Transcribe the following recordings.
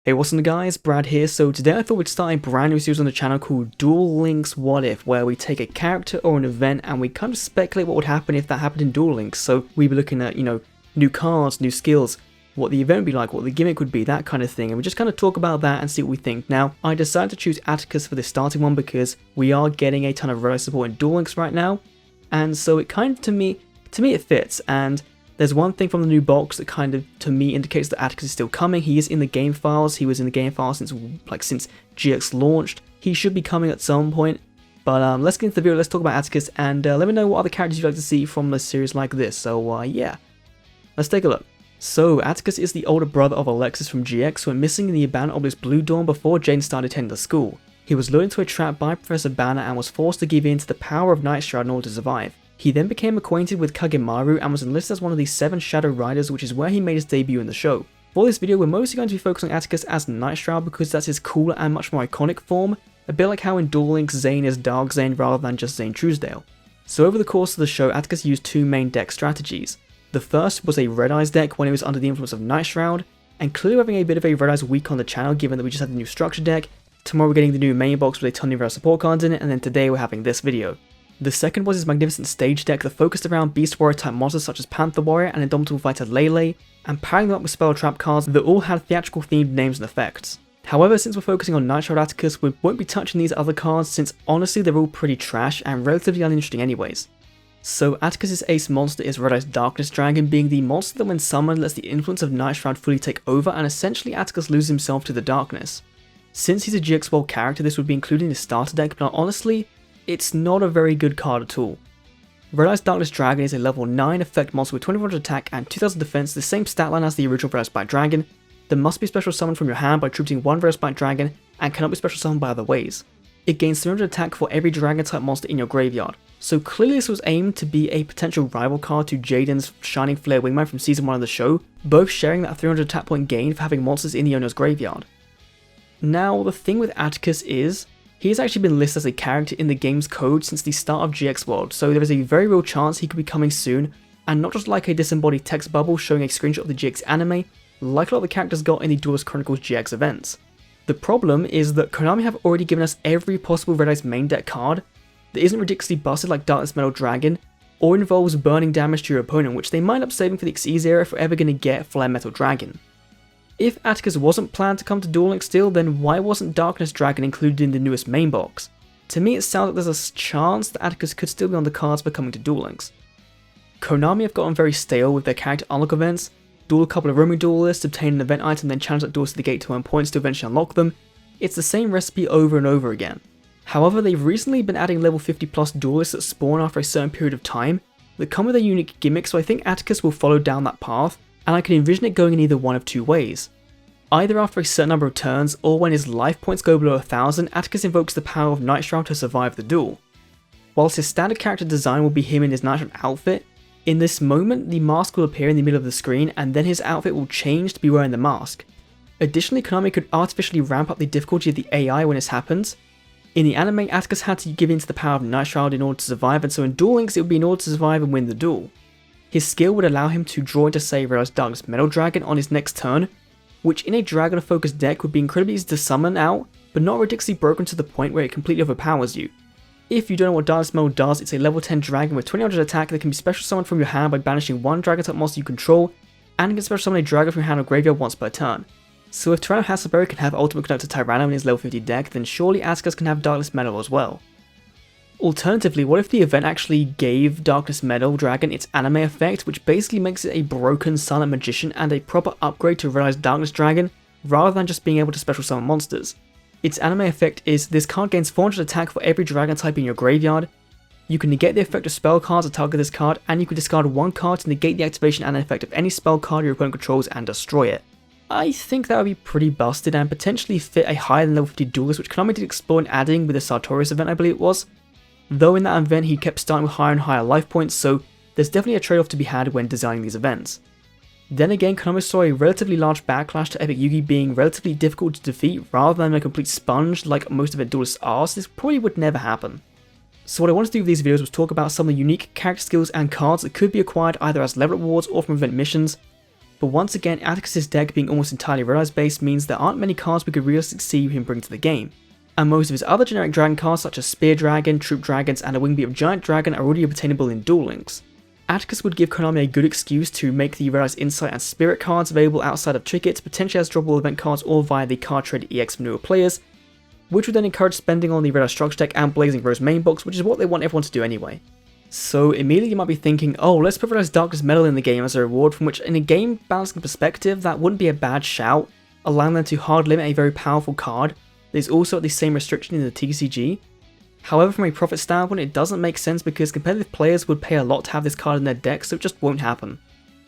Hey, what's up guys, Brad here. So today I thought we'd start a brand new series on the channel called Duel Links What If, where we take a character or an event and we kind of speculate what would happen if that happened in Duel Links. So we'd be looking at, new cards, new skills, what the event would be like, what the gimmick would be, that kind of thing, and we just kind of talk about that and see what we think. Now, I decided to choose Atticus for this starting one because we are getting a ton of Red support in Duel Links right now, and so it kind of, to me it fits, and there's one thing from the new box that kind of, to me, indicates that Atticus is still coming. He is in the game files. He was in the game files since GX launched. He should be coming at some point. But let's get into the video. Let's talk about Atticus and let me know what other characters you'd like to see from a series like this. So yeah, let's take a look. So Atticus is the older brother of Alexis from GX, who went missing in the abandoned obelisk Blue Dawn before Jane started attending the school. He was lured into a trap by Professor Banner and was forced to give in to the power of Nightshroud in order to survive. He then became acquainted with Kagemaru and was enlisted as one of the 7 Shadow Riders, which is where he made his debut in the show. For this video, we're mostly going to be focusing on Atticus as Nightshroud because that's his cooler and much more iconic form, a bit like how in Duel Links Zane is Dark Zane rather than just Zane Truesdale. So over the course of the show, Atticus used 2 main deck strategies. The first was a Red Eyes deck when he was under the influence of Nightshroud, and clearly having a bit of a Red Eyes week on the channel given that we just had the new structure deck. Tomorrow we're getting the new main box with a ton of rare support cards in it, and then today we're having this video. The second was his magnificent stage deck that focused around Beast Warrior type monsters such as Panther Warrior and Indomitable Fighter Lele, and pairing them up with spell trap cards that all had theatrical themed names and effects. However, since we're focusing on Nightshroud Atticus, we won't be touching these other cards since honestly they're all pretty trash and relatively uninteresting anyways. So Atticus' ace monster is Red Eyes Darkness Dragon, being the monster that when summoned lets the influence of Nightshroud fully take over and essentially Atticus loses himself to the darkness. Since he's a GX World character, this would be included in his starter deck, but honestly, it's not a very good card at all. Red Eyes Darkness Dragon is a level 9 effect monster with 2400 attack and 2000 defense, the same stat line as the original Red Eyes Black Dragon, that must be special summoned from your hand by trooping 1 Red Eyes Black Dragon and cannot be special summoned by other ways. It gains 300 attack for every dragon type monster in your graveyard, so clearly this was aimed to be a potential rival card to Jaden's Shining Flare Wingman from season 1 of the show, both sharing that 300 attack point gain for having monsters in the owner's graveyard. Now the thing with Atticus is, he has actually been listed as a character in the game's code since the start of GX World, so there is a very real chance he could be coming soon, and not just like a disembodied text bubble showing a screenshot of the GX anime, like a lot of the characters got in the Duelist Chronicles GX events. The problem is that Konami have already given us every possible Red Eyes main deck card that isn't ridiculously busted like Darkness Metal Dragon, or involves burning damage to your opponent, which they might end up saving for the Xyz era if we're ever going to get Flare Metal Dragon. If Atticus wasn't planned to come to Duel Links still, then why wasn't Darkness Dragon included in the newest main box? To me it sounds like there's a chance that Atticus could still be on the cards for coming to Duel Links. Konami have gotten very stale with their character unlock events, duel a couple of roaming duelists, obtain an event item, then challenge that duelist to the gate to earn points to eventually unlock them. It's the same recipe over and over again. However, they've recently been adding level 50 plus duelists that spawn after a certain period of time that come with a unique gimmick, so I think Atticus will follow down that path, and I can envision it going in either one of 2 ways. Either after a certain number of turns, or when his life points go below 1000, Atticus invokes the power of Nightshroud to survive the duel. Whilst his standard character design will be him in his Nightshroud outfit, in this moment the mask will appear in the middle of the screen and then his outfit will change to be wearing the mask. Additionally, Konami could artificially ramp up the difficulty of the AI when this happens. In the anime, Atticus had to give in to the power of Nightshroud in order to survive, and so in Duel Links it would be in order to survive and win the duel. His skill would allow him to draw into say Red Eyes Darkness Metal Dragon on his next turn, which in a Dragon focused deck would be incredibly easy to summon out, but not ridiculously broken to the point where it completely overpowers you. If you don't know what Darkness Metal does, it's a level 10 dragon with 2000 attack that can be special summoned from your hand by banishing 1 dragon type monster you control, and can special summon a dragon from your hand or graveyard once per turn. So if Tyranno Hasselberry can have Ultimate Conductor Tyranno in his level 50 deck, then surely Atticus can have Darkness Metal as well. Alternatively, what if the event actually gave Darkness Metal Dragon its anime effect, which basically makes it a broken Silent Magician and a proper upgrade to Red Eyes Darkness Dragon, rather than just being able to special summon monsters. Its anime effect is this card gains 400 attack for every dragon type in your graveyard. You can negate the effect of spell cards that target this card, and you can discard 1 card to negate the activation and effect of any spell card your opponent controls and destroy it. I think that would be pretty busted and potentially fit a higher than level 50 duelist, which Konami did explore in adding with the Sartorius event I believe it was. Though in that event he kept starting with higher and higher life points, so there's definitely a trade-off to be had when designing these events. Then again, Konami saw a relatively large backlash to Epic Yu-Gi being relatively difficult to defeat rather than a complete sponge like most of the duelists are, so this probably would never happen. So what I wanted to do with these videos was talk about some of the unique character skills and cards that could be acquired either as level up rewards or from event missions, but once again, Atticus' deck being almost entirely Red Eyes based means there aren't many cards we could realistically see him bring to the game, and most of his other generic dragon cards such as Spear Dragon, Troop Dragons, and a Wingbeat of Giant Dragon are already obtainable in Duel Links. Atticus would give Konami a good excuse to make the Red Eyes Insight and Spirit cards available outside of tickets, potentially as droppable event cards or via the card trade EX for newer players, which would then encourage spending on the Red Eyes Structure deck and Blazing Rose main box, which is what they want everyone to do anyway. So immediately you might be thinking, oh, let's put Red Eyes Darkness Metal in the game as a reward, from which in a game balancing perspective that wouldn't be a bad shout, allowing them to hard limit a very powerful card that is also at the same restriction in the TCG. However, from a profit standpoint, it doesn't make sense because competitive players would pay a lot to have this card in their deck, so it just won't happen.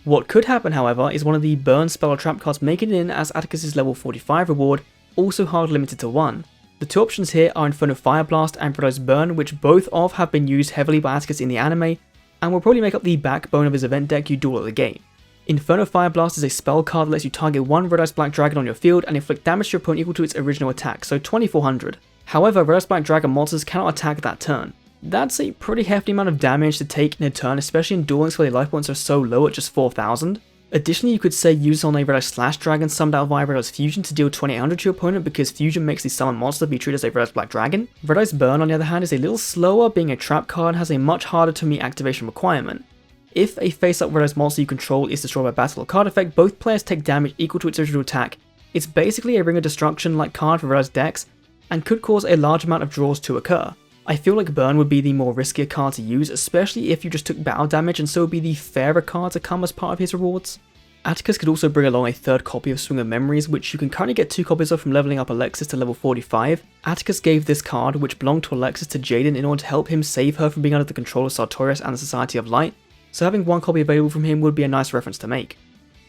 What could happen, however, is one of the burn spell or trap cards making it in as Atticus' level 45 reward, also hard limited to 1. The two options here are Inferno Fire Blast and Red Eyes Burn, which both of have been used heavily by Atticus in the anime, and will probably make up the backbone of his event deck you duel at the game. Inferno Fire Blast is a spell card that lets you target one Red Eyes Black Dragon on your field and inflict damage to your opponent equal to its original attack, so 2400. However, Red Eyes Black Dragon monsters cannot attack that turn. That's a pretty hefty amount of damage to take in a turn, especially in Duel Links where the life points are so low at just 4000. Additionally, you could say use on a Red Eyes Slash Dragon summoned out via Red Eyes Fusion to deal 2800 to your opponent because Fusion makes the summoned monster be treated as a Red Eyes Black Dragon. Red Eyes Burn on the other hand is a little slower, being a trap card and has a much harder to meet activation requirement. If a face-up Red Eyes monster you control is destroyed by battle or card effect, both players take damage equal to its original attack. It's basically a Ring of Destruction like card for Red Eyes decks, and could cause a large amount of draws to occur. I feel like Burn would be the more riskier card to use, especially if you just took battle damage, and so would be the fairer card to come as part of his rewards. Atticus could also bring along a third copy of Swing of Memories, which you can currently get 2 copies of from leveling up Alexis to level 45. Atticus gave this card, which belonged to Alexis, to Jaden in order to help him save her from being under the control of Sartorius and the Society of Light, so having 1 copy available from him would be a nice reference to make.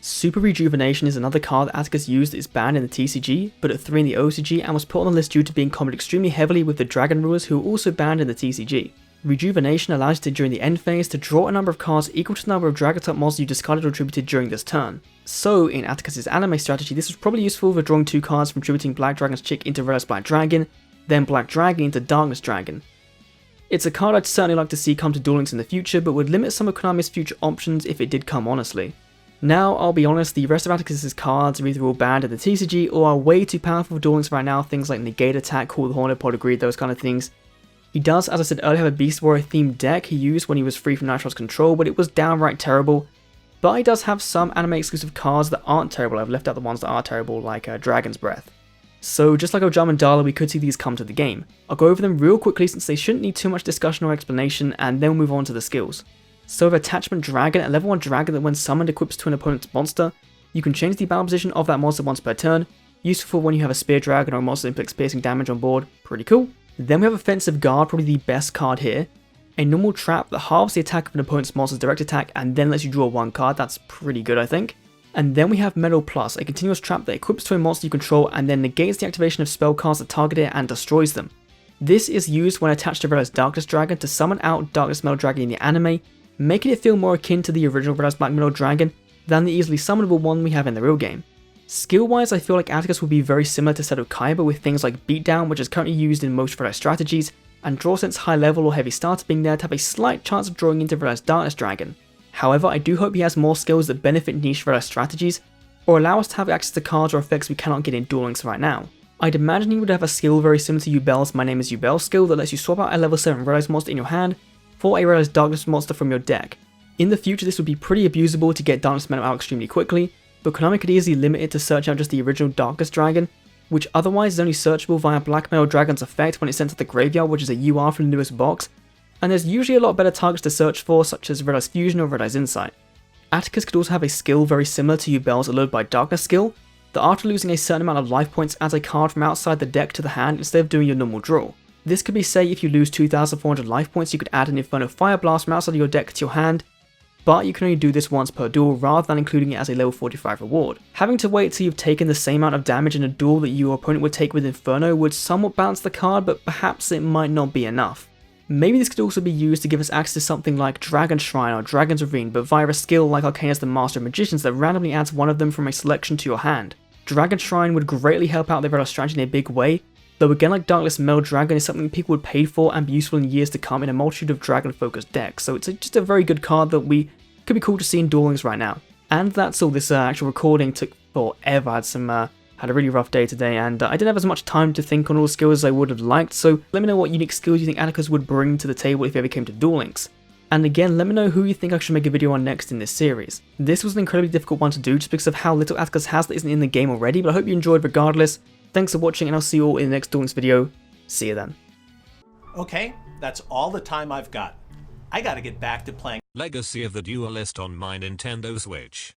Super Rejuvenation is another card that Atticus used that is banned in the TCG, but at 3 in the OCG and was put on the list due to being comboed extremely heavily with the Dragon Rulers who were also banned in the TCG. Rejuvenation allows you to, during the end phase, to draw a number of cards equal to the number of Dragon-type monsters you discarded or attributed during this turn. So, in Atticus' anime strategy, this was probably useful for drawing 2 cards from attributing Black Dragon's Chick into Red Eyes Black Dragon, then Black Dragon into Darkness Dragon. It's a card I'd certainly like to see come to Duel Links in the future, but would limit some of Konami's future options if it did come, honestly. Now, I'll be honest, the rest of Atticus' cards are either all banned in the TCG or are way too powerful for Duel Links right now, things like Negate Attack, Call the Hornet, Pod of Greed, those kind of things. He does, as I said earlier, have a Beast Warrior themed deck he used when he was free from Nightshroud's control, but it was downright terrible. But he does have some anime exclusive cards that aren't terrible. I've left out the ones that are terrible, like Dragon's Breath. So just like Ojama and Dala, we could see these come to the game. I'll go over them real quickly since they shouldn't need too much discussion or explanation, and then we'll move on to the skills. So with Attachment Dragon, a level 1 dragon that when summoned equips to an opponent's monster, you can change the battle position of that monster once per turn, useful for when you have a Spear Dragon or a monster that inflicts piercing damage on board, pretty cool. Then we have Offensive Guard, probably the best card here. A normal trap that halves the attack of an opponent's monster's direct attack and then lets you draw 1 card, that's pretty good I think. And then we have Metal Plus, a continuous trap that equips to a monster you control and then negates the activation of spell cards that target it and destroys them. This is used when attached to Red Eyes Darkness Dragon to summon out Darkness Metal Dragon in the anime, making it feel more akin to the original Red Eyes Black Metal Dragon than the easily summonable one we have in the real game. Skill wise, I feel like Atticus would be very similar to Seto Kaiba with things like Beatdown, which is currently used in most Red Eyes strategies, and Draw Sense High Level or Heavy Starter being there to have a slight chance of drawing into Red Eyes Darkness Dragon. However, I do hope he has more skills that benefit niche Red Eyes strategies, or allow us to have access to cards or effects we cannot get in Duel Links right now. I'd imagine he would have a skill very similar to Yubel's My Name is Yubel skill that lets you swap out a level 7 Red Eyes monster in your hand for a Red Eyes Darkness monster from your deck. In the future this would be pretty abusable to get Darkness Metal out extremely quickly, but Konami could easily limit it to search out just the original Darkness Dragon, which otherwise is only searchable via Black Metal Dragon's effect when it's sent to the graveyard, which is a UR from the newest box, and there's usually a lot better targets to search for, such as Red Eyes Fusion or Red Eyes Insight. Atticus could also have a skill very similar to Yubel's Allured by Darkness skill, that after losing a certain amount of life points adds a card from outside the deck to the hand instead of doing your normal draw. This could be, say, if you lose 2400 life points you could add an Inferno Fire Blast from outside of your deck to your hand, but you can only do this once per duel rather than including it as a level 45 reward. Having to wait till you've taken the same amount of damage in a duel that your opponent would take with Inferno would somewhat balance the card, but perhaps it might not be enough. Maybe this could also be used to give us access to something like Dragon Shrine or Dragon's Ravine, but via a skill like Arcana's the Master of Magicians that randomly adds one of them from a selection to your hand. Dragon Shrine would greatly help out the Red Eyes strategy in a big way, though again like Darkless Metal Dragon is something people would pay for and be useful in years to come in a multitude of dragon focused decks, so it's just a very good card that could be cool to see in Duel Links right now. And that's all. This actual recording took forever. I had a really rough day today, and I didn't have as much time to think on all the skills as I would have liked, so let me know what unique skills you think Atticus would bring to the table if he ever came to Duel Links. And again, let me know who you think I should make a video on next in this series. This was an incredibly difficult one to do just because of how little Atticus has that isn't in the game already, but I hope you enjoyed regardless. Thanks for watching, and I'll see you all in the next Duel Links video. See you then. Okay, that's all the time I've got. I gotta get back to playing Legacy of the Duelist on my Nintendo Switch.